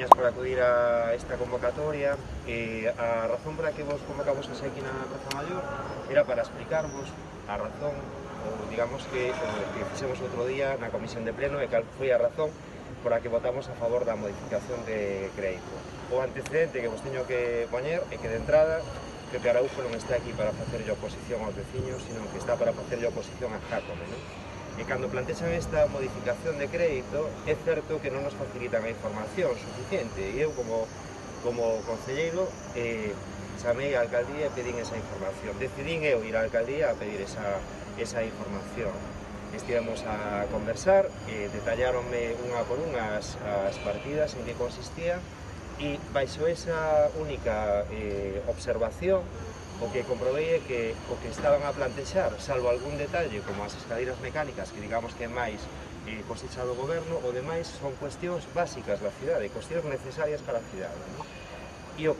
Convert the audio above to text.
gracias por acudir a esta convocatoria. A razón por a que vos convocamos aquí na Praza Maior era para explicarvos a razón, ou digamos que fixemos outro día na comisión de pleno e cal foi a razón por a que votamos a favor da modificación de crédito. O antecedente que vos teño que poñer é que de entrada Pepe Araújo non está aquí para facerlle oposición aos veciños, sino que está para facerlle oposición a Jácome, non? E cando plantexan esta modificación de crédito, é certo que non nos facilitan a información suficiente. E eu, como concelleiro, chamei á alcaldía e pedín esa información. Decidín eu ir á alcaldía a pedir esa información. Estivemos a conversar, detalláronme unha por unha as partidas en que consistía, e baixo esa única observación, o que comprobei é que o que estaban a plantexar, salvo algún detalle como as escaleras mecánicas, que digamos que é máis cosecha do goberno, o demais son cuestións básicas da cidade, cuestións necesarias para a cidade, non? E o